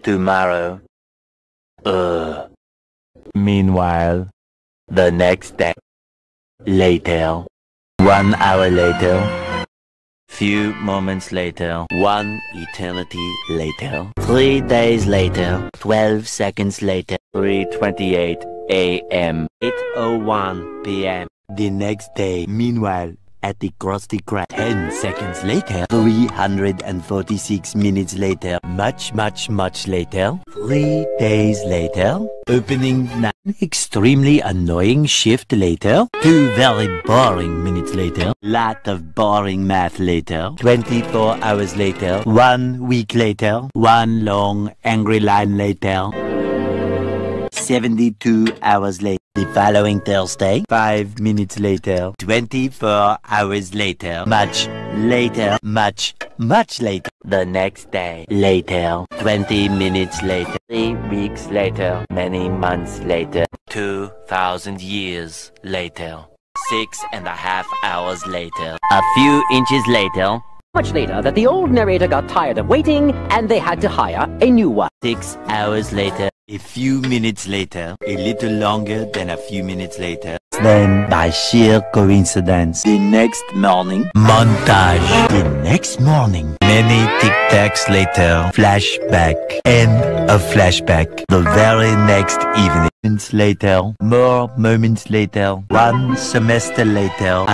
tomorrow. Meanwhile, the next day. Later. 1 hour later. Few moments later. 1 eternity later. 3 days later. 12 seconds later. 3:28 a.m. 8:01 p.m. The next day. Meanwhile, at the Krusty Krab. 10 seconds later. 346 minutes later. Much later. 3 days later. Opening night. Extremely annoying shift later. 2 very boring minutes later. Lot of boring math later. 24 hours later. 1 week later. 1 long angry line later. 72 hours later. The following Thursday. 5 minutes later. 24 hours later. Much later. Much later. The next day. Later. 20 minutes later. 3 weeks later. Many months later. 2,000 years later. 6.5 hours later. A few inches later. Much later that the old narrator got tired of waiting and they had to hire a new one. 6 hours later. A few minutes later. A little longer than a few minutes later. Then, by sheer coincidence, the next morning, montage. The next morning, many tic-tacs later, flashback, and a flashback. The very next evening, moments later, more moments later, 1 semester later,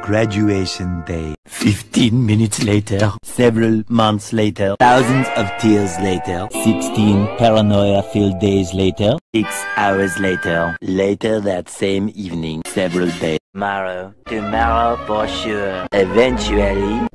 graduation day. 15 minutes later, several months later, thousands of tears later, 16 paranoia-filled days later, 6 hours later, later that same evening, several days. Tomorrow for sure. Eventually,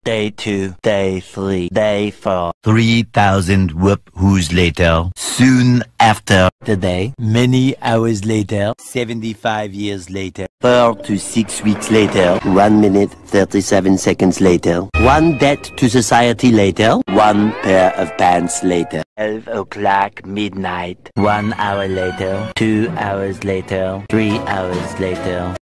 day 2, day 3, day 4, 3,000 whoop-whoos later. Soon after today, many hours later, 75 years later, 4 to 6 weeks later, 1 minute 37 seconds later, 1 debt to society later, 1 pair of pants later, 12 o'clock midnight, 1 hour later, 2 hours later, 3 hours later,